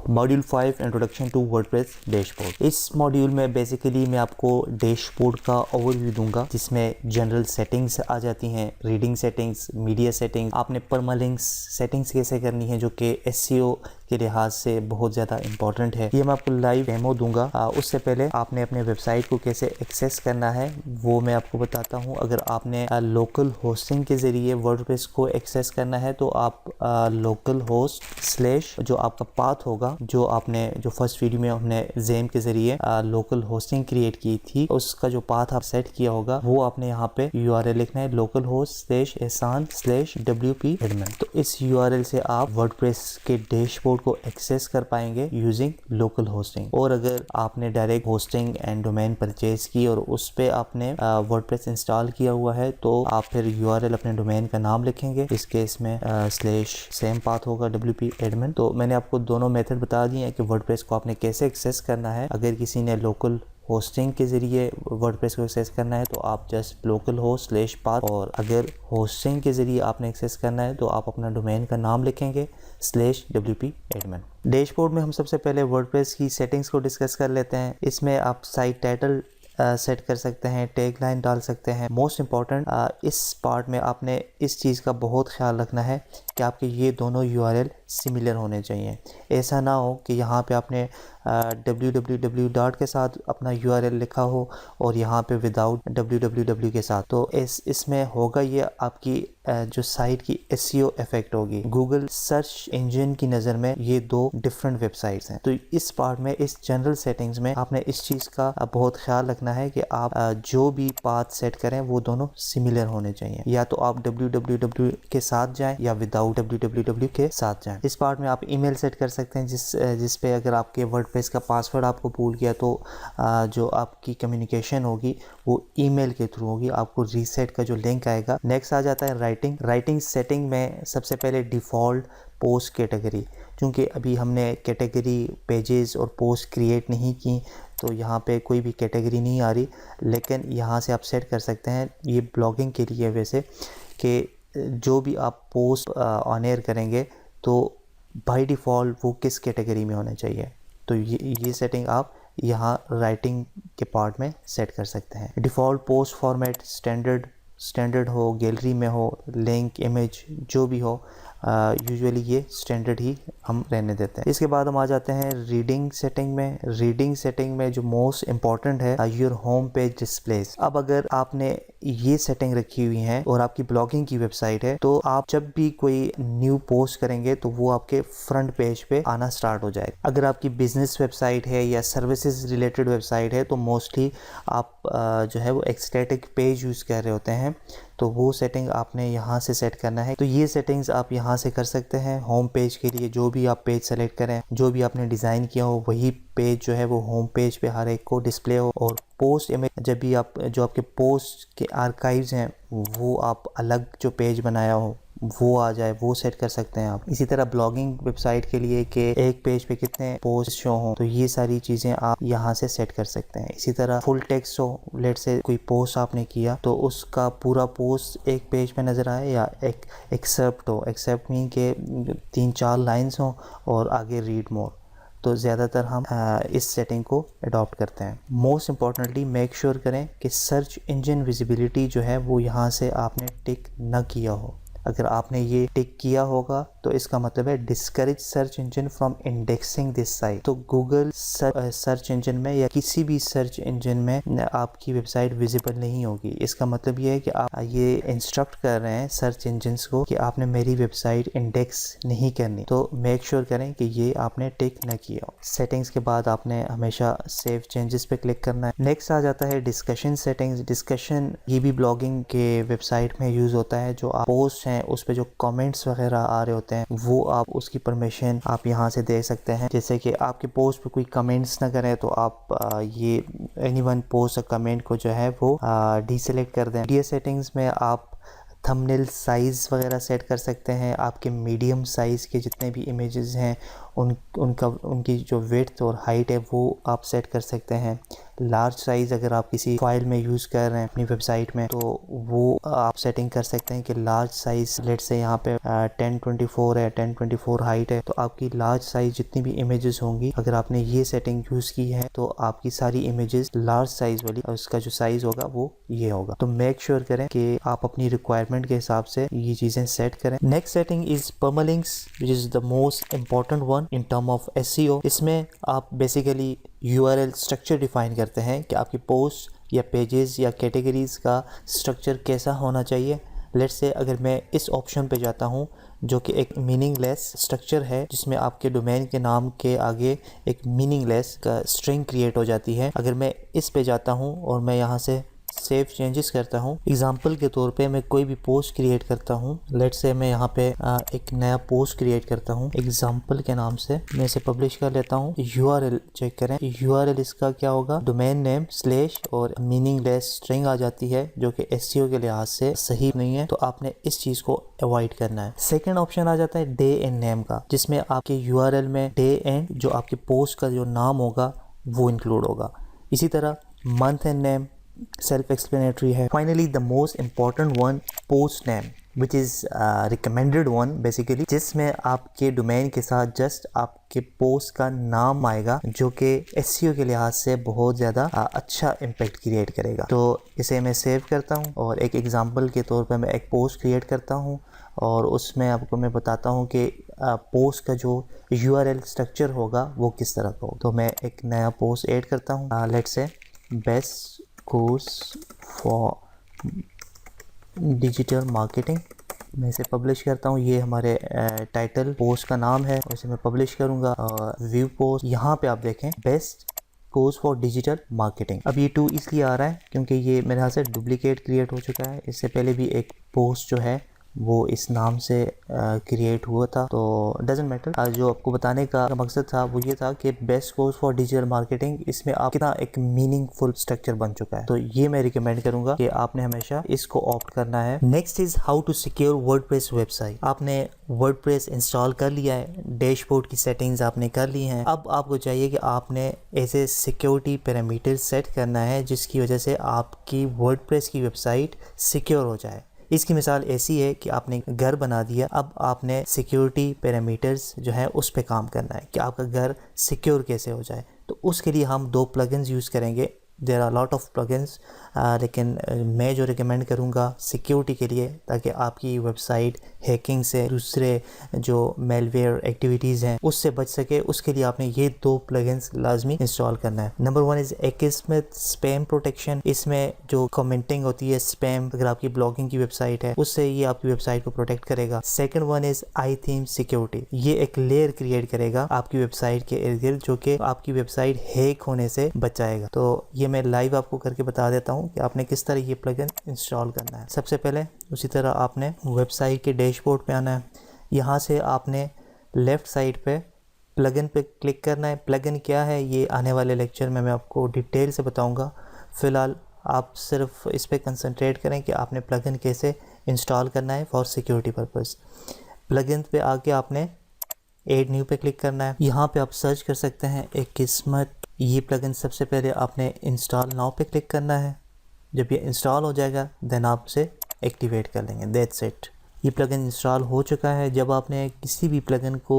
Module 5 introduction to WordPress dashboard. इस module में basically मैं आपको डैशबोर्ड का ओवरव्यू दूंगा, जिसमें जनरल सेटिंग्स आ जाती हैं, रीडिंग सेटिंग्स, मीडिया सेटिंग्स, आपने परमालिंक्स सेटिंग्स कैसे करनी है जो कि एसईओ के लिहाज से बहुत ज़्यादा इंपॉर्टेंट है। ये मैं आपको लाइव डेमो दूंगा। उससे पहले आपने अपने वेबसाइट को कैसे एक्सेस करना है वो मैं आपको बताता हूँ। अगर आपने लोकल होस्टिंग के ज़रिए वर्डप्रेस को एक्सेस करना है तो आप लोकल होस्ट स्लैश जो आपका पाथ होगा, जो फर्स्ट वीडियो में हमने जेम के ज़रिए लोकल होस्टिंग क्रिएट की थी, उसका जो पाथ आप सेट किया होगा वो आपने यहाँ पे URL लिखना है, लोकल होस्ट स्लैश एहसान स्लैश WP एडमिन। तो इस URL से आप वर्डप्रेस के डैशबोर्ड को एक्सेस कर पाएंगे यूजिंग लोकल होस्टिंग। और अगर आपने direct hosting and domain purchase की और उस पे आपने वर्डप्रेस इंस्टॉल किया हुआ है तो आप फिर URL अपने डोमेन का नाम लिखेंगे। इस केस में स्लैश सेम पाथ होगा WP एडमिन। तो मैंने आपको दोनों मेथड बता दिए हैं कि वर्डप्रेस को आपने कैसे एक्सेस करना है। अगर किसी ने लोकल होस्टिंग के ज़रिए वर्डप्रेस को एक्सेस करना है तो आप just local host slash path, और अगर होस्टिंग के ज़रिए आपने एक्सेस करना है तो आप अपना डोमेन का नाम लिखेंगे स्लैश WP एडमिन। डैशबोर्ड में हम सबसे पहले वर्डप्रेस की सेटिंग्स को डिस्कस कर लेते हैं। इसमें आप साइट टाइटल सेट कर सकते हैं, टैग लाइन डाल सकते हैं। मोस्ट इम्पॉर्टेंट इस पार्ट में आपने इस चीज़ का बहुत ख्याल रखना है कि आपके ये दोनों URL सिमिलर होने चाहिए। ऐसा ना हो कि यहाँ पे आपने www डॉट के साथ अपना URL लिखा हो और यहाँ पे विदाउट www के साथ। तो इसमें होगा ये आपकी जो साइट की SEO इफेक्ट होगी। गूगल सर्च इंजन की नज़र में ये दो डिफरेंट वेबसाइट्स हैं। तो इस पार्ट में, इस जनरल सेटिंग्स में आपने इस चीज़ का बहुत ख्याल रखना है कि आप जो भी पाथ सेट करें वो दोनों सिमिलर होने चाहिए। या तो आप www के साथ जाएं या विदाउट www के साथ जाएं। इस पार्ट में आप ईमेल सेट कर सकते हैं जिस पे अगर आपके वर्डप्रेस का पासवर्ड आपको भूल गया तो जो आपकी कम्युनिकेशन होगी वो ईमेल के थ्रू होगी। आपको रीसेट का जो लिंक आएगा। नेक्स्ट आ जाता है राइटिंग सेटिंग में सबसे पहले डिफ़ॉल्ट पोस्ट कैटेगरी, क्योंकि अभी हमने कैटेगरी पेजेस और पोस्ट क्रिएट नहीं की तो यहाँ पे कोई भी कैटेगरी नहीं आ रही, लेकिन यहाँ से आप सेट कर सकते हैं। ये ब्लॉगिंग के लिए वैसे कि जो भी आप पोस्ट ऑन एयर करेंगे तो बाय डिफ़ॉल्ट वो किस कैटेगरी में होना चाहिए। तो ये सेटिंग आप यहाँ राइटिंग के पार्ट में सेट कर सकते हैं। डिफ़ॉल्ट पोस्ट फॉर्मेट स्टैंडर्ड हो, गैलरी में हो, लिंक, इमेज जो भी हो, यूजुअली ये स्टैंडर्ड ही हम रहने देते हैं। इसके बाद हम आ जाते हैं रीडिंग सेटिंग में जो मोस्ट इम्पॉर्टेंट है योर होम पेज डिस्प्लेस। अब अगर आपने ये सेटिंग रखी हुई है और आपकी ब्लॉगिंग की वेबसाइट है तो आप जब भी कोई न्यू पोस्ट करेंगे तो वो आपके फ्रंट पेज पे आना स्टार्ट हो जाएगा। अगर आपकी बिजनेस वेबसाइट है या सर्विसेज रिलेटेड वेबसाइट है तो मोस्टली आप जो है वो एक्स्टैटिक पेज यूज़ कर रहे होते हैं, तो वो सेटिंग आपने यहाँ से सेट करना है। तो ये सेटिंग्स आप यहाँ से कर सकते हैं। होम पेज के लिए जो भी आप पेज सेलेक्ट करें, जो भी आपने डिज़ाइन किया हो वही पेज जो है वो होम पेज पे हर एक को डिस्प्ले हो। और पोस्ट इमेज, जब भी आप जो आपके पोस्ट के आर्काइव्स हैं वो आप अलग जो पेज बनाया हो वो आ जाए, वो सेट कर सकते हैं आप। इसी तरह ब्लॉगिंग वेबसाइट के लिए कि एक पेज पे कितने पोस्ट शो हों, तो ये सारी चीज़ें आप यहाँ से सेट कर सकते हैं। इसी तरह फुल टेक्स्ट हो, लेट से कोई पोस्ट आपने किया तो उसका पूरा पोस्ट एक पेज पे नज़र आए, या एक एक्सेप्ट मीन के 3-4 लाइन्स हों और आगे रीड मोर, तो ज़्यादातर हम इस सेटिंग को अडॉप्ट करते हैं। मोस्ट इम्पॉर्टेंटली मेक श्योर करें कि सर्च इंजन विजिबिलिटी जो है वो यहाँ से आपने टिक न किया हो। अगर आपने ये टिक किया होगा तो इसका मतलब है discourage search engine from indexing this site. तो गूगल सर्च इंजन में या किसी भी सर्च इंजन में आपकी वेबसाइट विजिबल नहीं होगी। इसका मतलब ये है कि आप ये इंस्ट्रक्ट कर रहे हैं सर्च इंजन्स को कि आपने मेरी वेबसाइट इंडेक्स नहीं करनी। तो मेक श्योर करें कि ये आपने टिक न किया हो। सेटिंग्स के बाद आपने हमेशा सेव चेंजेस पे क्लिक करना है। नेक्स्ट आ जाता है डिस्कशन सेटिंग्स। डिस्कशन ये भी ब्लॉगिंग के वेबसाइट में यूज़ होता है। जो आप पोस्ट उस पे जो कमेंट्स वगैरह आ रहे होते हैं वो आप उसकी परमिशन आप यहाँ से दे सकते हैं। जैसे कि आपके पोस्ट पे कोई कमेंट्स ना करें तो आप ये एनीवन पोस्ट कमेंट को जो है वो डीसेलेक्ट कर दें। मीडिया सेटिंग्स में आप थंबनेल साइज़ वगैरह सेट कर सकते हैं। आपके मीडियम साइज़ के जितने भी इमेजेस हैं उनकी जो विड्थ और हाइट है वो आप सेट कर सकते हैं। लार्ज साइज़ अगर आप किसी फाइल में यूज़ कर रहे हैं अपनी वेबसाइट में, तो वो आप सेटिंग कर सकते हैं कि लार्ज साइज़, लेट से यहाँ पे 1024 है, 1024 हाइट है, तो आपकी लार्ज साइज़ जितनी भी इमेजेस होंगी, अगर आपने ये सेटिंग यूज़ की है तो आपकी सारी इमेजेस लार्ज साइज़ वाली, और उसका जो साइज़ होगा वो ये होगा। तो मेक श्योर करें कि आप अपनी रिक्वायरमेंट के हिसाब से ये चीज़ें सेट करें। Next setting is permalinks, which is the most important one in term of SEO। इसमें आप बेसिकली URL स्ट्रक्चर डिफाइन करते हैं कि आपकी पोस्ट या पेजेस या कैटेगरीज का स्ट्रक्चर कैसा होना चाहिए। लेट्स से अगर मैं इस ऑप्शन पे जाता हूँ जो कि एक मीनिंगलेस स्ट्रक्चर है, जिसमें आपके डोमेन के नाम के आगे एक मीनिंगलेस का स्ट्रिंग क्रिएट हो जाती है। अगर मैं इस पे जाता हूँ और मैं यहाँ से सेव चेंजेस करता हूँ, एग्जाम्पल के तौर पे मैं कोई भी पोस्ट क्रिएट करता हूँ, लेट्स से मैं यहाँ पे एक नया पोस्ट क्रिएट करता हूँ एग्जाम्पल के नाम से, मैं इसे पब्लिश कर लेता हूँ। URL चेक करें, URL इसका क्या होगा, डोमेन नेम स्लैश और मीनिंगलेस स्ट्रिंग आ जाती है, जो कि SEO के लिहाज से सही नहीं है, तो आपने इस चीज़ को अवॉइड करना है। सेकेंड ऑप्शन आ जाता है डे एंड नेम का, जिसमें आपके URL में डे एंड जो आपकी पोस्ट का जो नाम होगा वो इंक्लूड होगा। इसी तरह month and name self explanatory है। Finally the most important one, post name, which is recommended one basically, जिसमें आपके डोमेन के साथ जस्ट आपके पोस्ट का नाम आएगा, जो कि SEO के लिहाज से बहुत ज़्यादा अच्छा इम्पैक्ट क्रिएट करेगा। तो इसे मैं सेव करता हूँ और एक एग्जांपल के तौर पर मैं एक पोस्ट क्रिएट करता हूँ और उसमें आपको मैं बताता हूँ कि पोस्ट का जो URL स्ट्रक्चर होगा वो किस तरह का हो। तो मैं एक नया पोस्ट ऐड करता हूँ, let's say best course for digital marketing, मैं इसे पब्लिश करता हूँ। ये हमारे टाइटल पोस्ट का नाम है और इसे मैं पब्लिश करूँगा। व्यू पोस्ट, यहाँ पे आप देखें best course for digital marketing. अब ये 2 इसलिए आ रहा है क्योंकि ये मेरे हाथ से डुप्लीकेट क्रिएट हो चुका है। इससे पहले भी एक पोस्ट जो है वो इस नाम से क्रिएट हुआ था, तो डजेंट मैटर। जो आपको बताने का मकसद था वो ये था कि best course for digital marketing, इसमें आप कितना एक मीनिंगफुल स्ट्रक्चर बन चुका है, तो ये मैं रिकमेंड करूंगा कि आपने हमेशा इसको ऑप्ट करना है। Next is how to secure WordPress website. आपने वर्डप्रेस इंस्टॉल कर लिया है, डैशबोर्ड की सेटिंग्स आपने कर ली हैं, अब आपको चाहिए कि आपने ऐसे सिक्योरिटी पैरामीटर सेट करना है जिसकी वजह से आपकी वर्डप्रेस की वेबसाइट सिक्योर हो जाए। इसकी मिसाल ऐसी है कि आपने घर बना दिया, अब आपने सिक्योरिटी पैरामीटर्स जो है उस पर काम करना है कि आपका घर सिक्योर कैसे हो जाए। तो उसके लिए हम 2 प्लगइन्स यूज़ करेंगे। There are lot of plugins, लेकिन मैं जो रिकमेंड करूँगा सिक्योरिटी के लिए, ताकि आपकी वेबसाइट हैकिंग से, दूसरे जो मेलवेयर एक्टिविटीज़ हैं उससे बच सके, उसके लिए आपने ये 2 प्लगइन्स लाजमी इंस्टॉल करना है। Number 1 is Akismet spam protection. इसमें जो कमेंटिंग होती है स्पैम, अगर आपकी ब्लॉगिंग की वेबसाइट है उससे ये आपकी वेबसाइट को प्रोटेक्ट करेगा। Second one is iTheme security. ये एक लेयर क्रिएट करेगा आपकी वेबसाइट के इर्द गिर्द, जो कि आपकी वेबसाइट हैक होने से बचाएगा। तो ये मैं लाइव आपको करके बता देता हूँ कि आपने किस तरह ये प्लगइन इंस्टॉल करना है। सबसे पहले उसी तरह आपने वेबसाइट के डैशबोर्ड पे आना है। यहाँ से आपने लेफ़्ट साइड पे प्लगइन पे क्लिक करना है। प्लगइन क्या है ये आने वाले लेक्चर में मैं आपको डिटेल से बताऊँगा। फ़िलहाल आप सिर्फ इस पर कंसंट्रेट करें कि आपने प्लगइन कैसे इंस्टॉल करना है फॉर सिक्योरिटी पर्पज़। प्लगइन पे आके आपने ऐड न्यू पे क्लिक करना है। यहाँ पे आप सर्च कर सकते हैं Akismet। ये प्लगइन सबसे पहले आपने इंस्टॉल नाउ पे क्लिक करना है। जब ये इंस्टॉल हो जाएगा देन आप उसे एक्टिवेट कर लेंगे। दैट्स इट, ये प्लगइन इंस्टॉल हो चुका है। जब आपने किसी भी प्लगइन को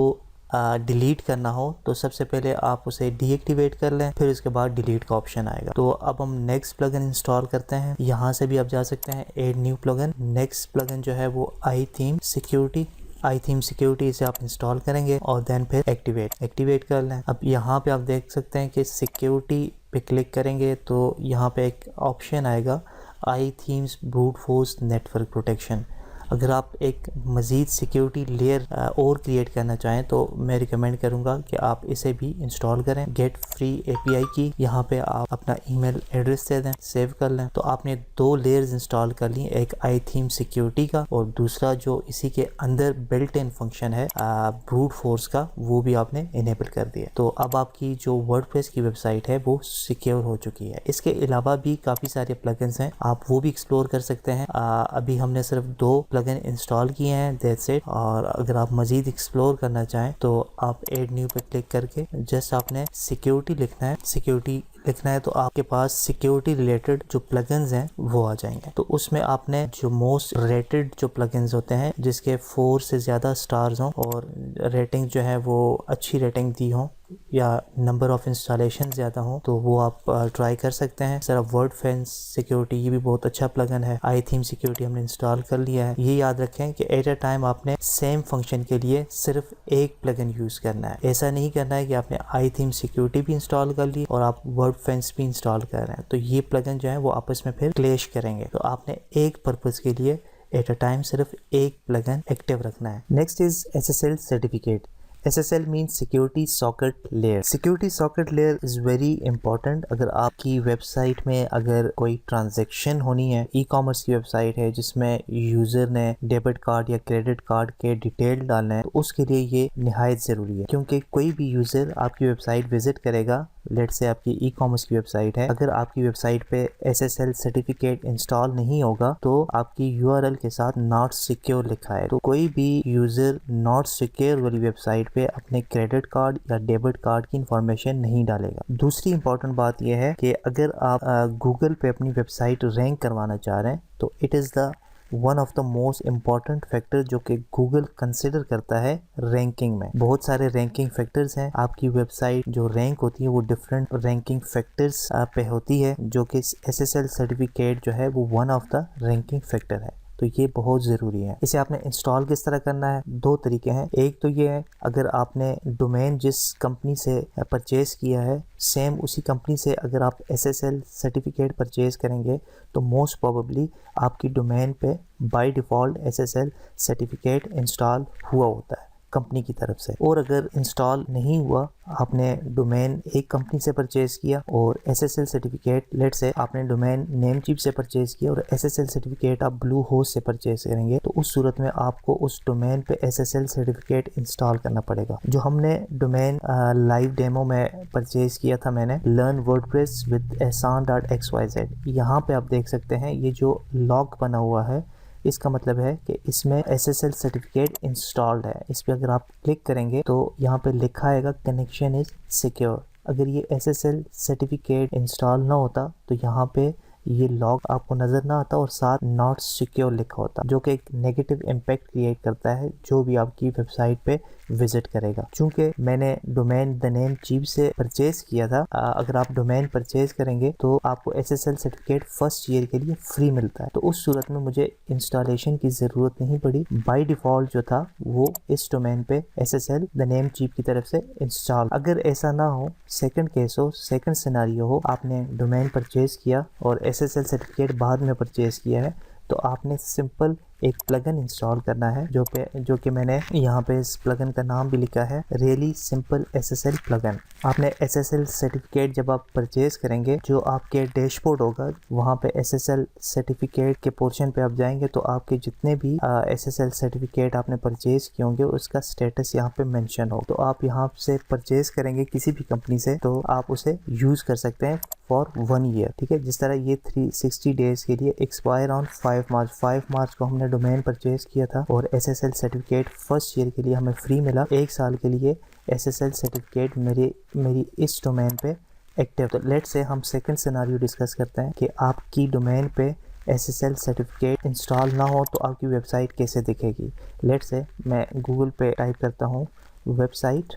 डिलीट करना हो तो सबसे पहले आप उसे डीएक्टिवेट कर लें, फिर उसके बाद डिलीट का ऑप्शन आएगा। तो अब हम नेक्स्ट प्लगइन इंस्टॉल करते हैं। यहाँ से भी आप जा सकते हैं add new plugin. Next plugin जो है वो iTheme सिक्योरिटी, इसे आप इंस्टॉल करेंगे और देन फिर एक्टिवेट कर लें। अब यहाँ पे आप देख सकते हैं कि सिक्योरिटी पे क्लिक करेंगे तो यहाँ पे एक ऑप्शन आएगा iTheme's brute force network protection. अगर आप एक मज़ीद सिक्योरिटी लेयर और क्रिएट करना चाहें तो मैं रिकमेंड करूंगा कि आप इसे भी इंस्टॉल करें। गेट फ्री API की, यहाँ पे आप अपना ईमेल एड्रेस दे दें, सेव कर लें। तो आपने 2 लेयर्स इंस्टॉल कर ली, एक iTheme सिक्योरिटी का और दूसरा जो इसी के अंदर बिल्ट इन फंक्शन है ब्रूट फोर्स का, वो भी आपने इनेबल कर दिया। तो अब आपकी जो वर्डप्रेस की वेबसाइट है वो सिक्योर हो चुकी है। इसके अलावा भी काफ़ी सारे प्लगइन्स हैं, आप वो भी एक्सप्लोर कर सकते हैं। अभी हमने सिर्फ 2 प्लगइन इंस्टॉल किए हैं, दैट्स इट। और अगर आप मज़ीद एक्सप्लोर करना चाहें तो आप ऐड न्यू पे क्लिक करके जस्ट आपने सिक्योरिटी लिखना है। सिक्योरिटी लिखना है तो आपके पास सिक्योरिटी रिलेटेड जो प्लगइन्स हैं वो आ जाएंगे। तो उसमें आपने जो मोस्ट रेटेड जो प्लगइन्स होते हैं जिसके 4 से ज़्यादा स्टार्स हों और रेटिंग जो है वो अच्छी रेटिंग दी हो या नंबर ऑफ इंस्टॉलेशन ज़्यादा हो, तो वो आप ट्राई कर सकते हैं। सर वर्डफेंस सिक्योरिटी, ये भी बहुत अच्छा प्लगइन है। आई थीम सिक्योरिटी हमने इंस्टॉल कर लिया है। ये याद रखें कि एट अ टाइम आपने सेम फंक्शन के लिए सिर्फ एक प्लगइन यूज़ करना है। ऐसा नहीं करना है कि आपने आई थीम सिक्योरिटी भी इंस्टॉल कर ली और आप वर्डफेंस भी इंस्टॉल कर रहे हैं, तो ये प्लगइन जो है वो आपस में फिर क्लैश करेंगे। तो आपने एक पर्पज़ के लिए एट अ टाइम सिर्फ एक प्लगइन एक्टिव रखना है। Next is SSL certificate. SSL means Security Socket Layer. Security Socket Layer is very important। अगर आपकी वेबसाइट में अगर कोई ट्रांजैक्शन होनी है, ई-कॉमर्स की वेबसाइट है जिसमें यूज़र ने डेबिट कार्ड या क्रेडिट कार्ड के डिटेल डालना है, तो उसके लिए ये निहायत ज़रूरी है, क्योंकि कोई भी यूज़र आपकी वेबसाइट विजिट करेगा, लेट्स से आपकी ई-कॉमर्स की वेबसाइट है, अगर आपकी वेबसाइट पे SSL सर्टिफिकेट इंस्टॉल नहीं होगा तो आपकी URL के साथ नॉट सिक्योर लिखा है। तो कोई भी यूज़र नॉट सिक्योर वाली वेबसाइट पे अपने क्रेडिट कार्ड या डेबिट कार्ड की इंफॉर्मेशन नहीं डालेगा। दूसरी इंपॉर्टेंट बात यह है कि अगर आप गूगल पे अपनी वेबसाइट रैंक करवाना चाह रहे हैं तो it is the one of the most important factor जो कि गूगल कंसिडर करता है रैंकिंग में। बहुत सारे रैंकिंग फैक्टर्स हैं। आपकी वेबसाइट जो रैंक होती है वो डिफरेंट रैंकिंग फैक्टर्स पे होती है, जो कि SSL सर्टिफिकेट जो है वो one of the ranking factor है। तो ये बहुत ज़रूरी है। इसे आपने इंस्टॉल किस तरह करना है, दो तरीके हैं। एक तो ये है, अगर आपने डोमेन जिस कंपनी से परचेज किया है सेम उसी कंपनी से अगर आप SSL सर्टिफिकेट परचेज करेंगे तो मोस्ट प्रोबेबली आपकी डोमेन पे by default SSL certificate install हुआ होता है कंपनी की तरफ से। और अगर इंस्टॉल नहीं हुआ, आपने डोमेन एक कंपनी से परचेज किया और SSL सर्टिफिकेट लेट से आपने डोमेन नेमचीप से परचेज किया और SSL सर्टिफिकेट आप ब्लू होस्ट से परचेज करेंगे, तो उस सूरत में आपको उस डोमेन पे SSL सर्टिफिकेट इंस्टॉल करना पड़ेगा। जो हमने डोमेन लाइव डेमो में परचेज किया था मैंने, लर्न वर्डप्रेस विद ehsan.xyz, यहाँ पे आप देख सकते हैं ये जो लॉग बना हुआ है इसका मतलब है कि इसमें SSL सर्टिफिकेट इंस्टॉल्ड है। इस पर अगर आप क्लिक करेंगे तो यहाँ पे लिखा आएगा कनेक्शन इज सिक्योर। अगर ये SSL सर्टिफिकेट इंस्टॉल ना होता तो यहाँ पे ये लॉग आपको नज़र ना आता और साथ नॉट सिक्योर लिखा होता, जो कि एक नेगेटिव इम्पैक्ट क्रिएट करता है जो भी आपकी वेबसाइट पे विजिट करेगा। चूंकि मैंने डोमेन द नेम चीप से परचेज किया था, अगर आप डोमेन परचेज करेंगे तो आपको SSL सर्टिफिकेट फर्स्ट ईयर के लिए फ्री मिलता है। तो उस सूरत में मुझे इंस्टॉलेशन की ज़रूरत नहीं पड़ी। बाय डिफ़ॉल्ट जो था वो इस डोमेन पे SSL द नेम चीप की तरफ से इंस्टॉल। अगर ऐसा ना हो, सेकंड केस हो, सेकंड सिनेरियो हो, आपने डोमेन परचेज किया और SSL सर्टिफिकेट बाद में परचेज किया है, तो आपने सिंपल एक प्लगइन इंस्टॉल करना है जो कि मैंने यहाँ पे इस प्लगइन का नाम भी लिखा है, रियली सिंपल SSL प्लगइन। आपने SSL सर्टिफिकेट जब आप परचेज करेंगे, जो आपके डैशबोर्ड होगा वहाँ पे SSL सर्टिफिकेट के पोर्शन पे आप जाएंगे तो आपके जितने भी SSL सर्टिफिकेट आपने परचेज किए होंगे उसका स्टेटस यहाँ पे मेंशन हो। तो आप यहाँ से परचेज करेंगे किसी भी कंपनी से तो आप उसे यूज़ कर सकते हैं फॉर 1 ईयर, ठीक है। जिस तरह ये 360 डेज के लिए एक्सपायर ऑन 5 मार्च को हमने डोमेन परचेज किया था और SSL सर्टिफिकेट फर्स्ट ईयर के लिए हमें फ्री मिला। 1 साल के लिए SSL सर्टिफिकेट मेरी इस डोमेन पे एक्टिव। तो लेट्स से हम सेकंड सिनेरियो डिस्कस करते हैं कि आपकी डोमेन पे SSL सर्टिफिकेट इंस्टॉल ना हो तो आपकी वेबसाइट कैसे दिखेगी। लेट्स से मैं गूगल पे टाइप करता हूँ वेबसाइट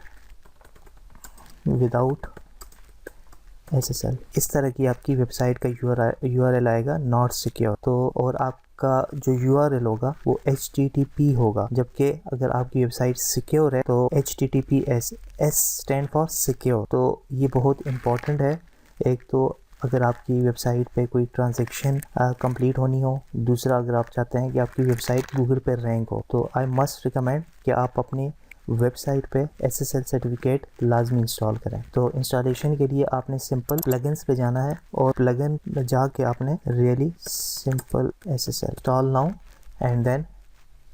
विदाउट SSL, इस तरह की आपकी वेबसाइट का URL आएगा नॉट सिक्योर। तो और आपका जो URL होगा वो HTTP होगा, जबकि अगर आपकी वेबसाइट सिक्योर है तो HTTPS, S stand for secure. तो ये बहुत इंपॉर्टेंट है। एक तो अगर आपकी वेबसाइट पे कोई ट्रांजैक्शन कंप्लीट होनी हो, दूसरा अगर आप चाहते हैं कि आपकी वेबसाइट गूगल पे रैंक हो, तो आई मस्ट रिकमेंड कि आप अपनी वेबसाइट पे SSL सर्टिफिकेट लाजमी इंस्टॉल करें। तो इंस्टॉलेशन के लिए आपने सिंपल प्लगइन्स पे जाना है और प्लगइन में जाके आपने really simple SSL install now and then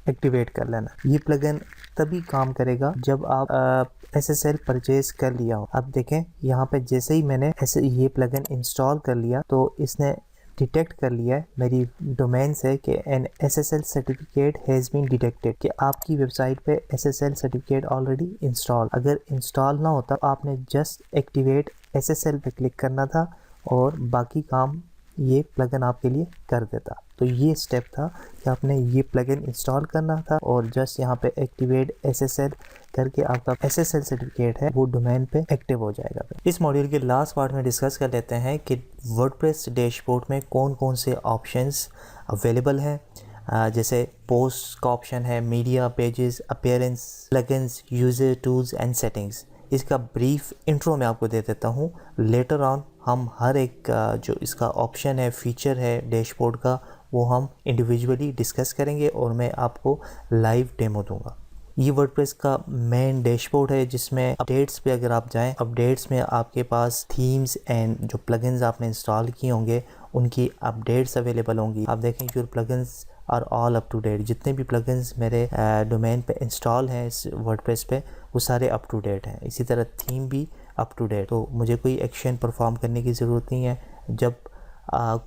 activate कर लेना। ये प्लगइन तभी काम करेगा जब आप SSL परचेज कर लिया हो। अब देखें यहाँ पे जैसे ही मैंने ये प्लगइन इंस्टॉल कर लिया तो इसने डिटेक्ट कर लिया है मेरी डोमेन से कि an SSL certificate has been detected, कि आपकी वेबसाइट पे SSL सर्टिफिकेट ऑलरेडी इंस्टॉल। अगर इंस्टॉल ना होता आपने जस्ट एक्टिवेट SSL पे क्लिक करना था और बाकी काम ये प्लगइन आपके लिए कर देता। तो ये स्टेप था कि आपने ये प्लगइन इंस्टॉल करना था और जस्ट यहाँ पे एक्टिवेट SSL करके आपका SSL सर्टिफिकेट है वो डोमेन पे एक्टिव हो जाएगा। इस मॉड्यूल के लास्ट पार्ट में डिस्कस कर लेते हैं कि वर्डप्रेस डैशबोर्ड में कौन कौन से ऑप्शंस अवेलेबल हैं। जैसे पोस्ट का ऑप्शन है, media, pages, appearance, plugins, user tools and settings. इसका ब्रीफ इंट्रो मैं आपको दे देता हूँ। लेटर ऑन हम हर एक जो इसका ऑप्शन है, फीचर है डैशबोर्ड का, वो हम इंडिविजुअली डिस्कस करेंगे और मैं आपको लाइव डेमो दूंगा। ये वर्डप्रेस का मेन डैशबोर्ड है जिसमें अपडेट्स पे अगर आप जाएं, अपडेट्स में आपके पास थीम्स एंड जो प्लगइन्स आपने इंस्टॉल किए होंगे उनकी अपडेट्स अवेलेबल होंगी। आप देखें your plugins are all up to date. जितने भी प्लगइन्स मेरे डोमेन पे इंस्टॉल हैं इस वर्डप्रेस पे वो सारे अप टू डेट हैं। इसी तरह थीम भी अप टू डेट, तो मुझे कोई एक्शन परफॉर्म करने की ज़रूरत नहीं है। जब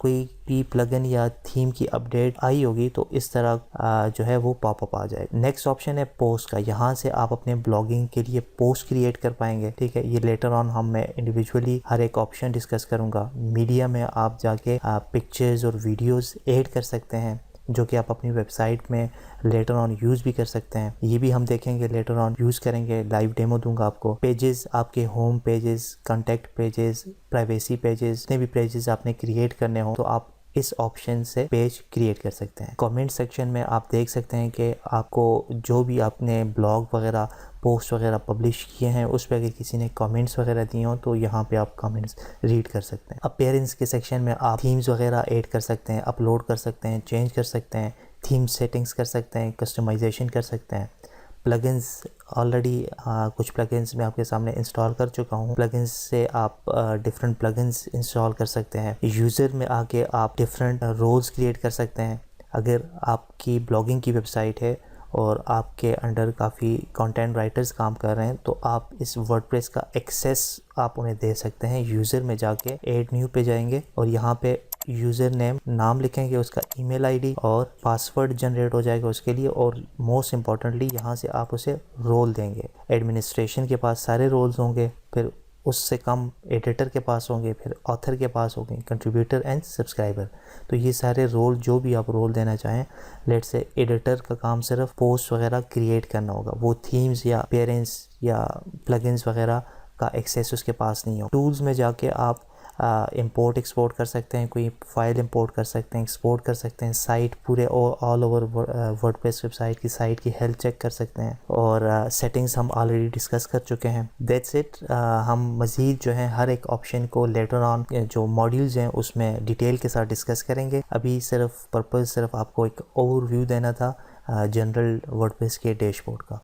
कोई भी प्लगइन या थीम की अपडेट आई होगी तो इस तरह जो है वो पॉपअप आ जाएगा। नेक्स्ट ऑप्शन है पोस्ट का। यहाँ से आप अपने ब्लॉगिंग के लिए पोस्ट क्रिएट कर पाएंगे। ठीक है, ये लेटर ऑन मैं इंडिविजुअली हर एक ऑप्शन डिस्कस करूँगा। मीडिया में आप जाके पिक्चर्स और वीडियोज़ ऐड कर सकते हैं जो कि आप अपनी वेबसाइट में लेटर ऑन यूज़ भी कर सकते हैं। ये भी हम देखेंगे, लेटर ऑन यूज़ करेंगे, लाइव डेमो दूंगा आपको। पेजेस, आपके home pages, contact pages, privacy pages, जितने भी पेजेस आपने क्रिएट करने हो तो आप इस ऑप्शन से पेज क्रिएट कर सकते हैं। कमेंट सेक्शन में आप देख सकते हैं कि आपको जो भी आपने ब्लॉग वगैरह, पोस्ट वगैरह पब्लिश किए हैं उस पर अगर किसी ने कमेंट्स वगैरह दिए हो तो यहाँ पे आप कमेंट्स रीड कर सकते हैं। अपीयरेंस के सेक्शन में आप थीम्स वगैरह ऐड कर सकते हैं, अपलोड कर सकते हैं, चेंज कर सकते हैं, थीम सेटिंग्स कर सकते हैं, कस्टमाइजेशन कर सकते हैं। प्लगइन्स ऑलरेडी कुछ प्लगइन्स मैं आपके सामने इंस्टॉल कर चुका हूँ। प्लगइन्स से आप डिफरेंट प्लगइन्स इंस्टॉल कर सकते हैं। यूज़र में आके आप डिफरेंट रोल्स क्रिएट कर सकते हैं। अगर आपकी ब्लॉगिंग की वेबसाइट है और आपके अंडर काफ़ी कंटेंट राइटर्स काम कर रहे हैं तो आप इस वर्डप्रेस का एक्सेस आप उन्हें दे सकते हैं। यूज़र में जाके ऐड न्यू पे जाएंगे और यहाँ पे यूज़र नेम नाम लिखेंगे, उसका ईमेल आईडी और पासवर्ड जनरेट हो जाएगा उसके लिए। और मोस्ट इम्पॉर्टेंटली यहाँ से आप उसे रोल देंगे। एडमिनिस्ट्रेशन के पास सारे रोल्स होंगे, फिर उससे कम एडिटर के पास होंगे, फिर ऑथर के पास होंगे, कंट्रीब्यूटर एंड सब्सक्राइबर। तो ये सारे रोल जो भी आप रोल देना चाहें, लेट से एडिटर का काम सिर्फ पोस्ट वगैरह क्रिएट करना होगा, वो थीम्स या अपीयरेंस या प्लगइन्स वगैरह का एक्सेस उसके पास नहीं हो। टूल्स में जाके आप इंपोर्ट एक्सपोर्ट कर सकते हैं, कोई फाइल इंपोर्ट कर सकते हैं, एक्सपोर्ट कर सकते हैं, साइट पूरे ऑल ओवर वर्डप्रेस वेबसाइट की साइट की हेल्थ चेक कर सकते हैं। और सेटिंग्स हम ऑलरेडी डिस्कस कर चुके हैं। That's it. हम मज़ीद जो है हर एक ऑप्शन को लेटर ऑन जो मॉड्यूल्स हैं उसमें डिटेल के साथ डिस्कस करेंगे। अभी सिर्फ आपको एक ओवरव्यू देना था जनरल वर्डप्रेस के डैशबोर्ड का।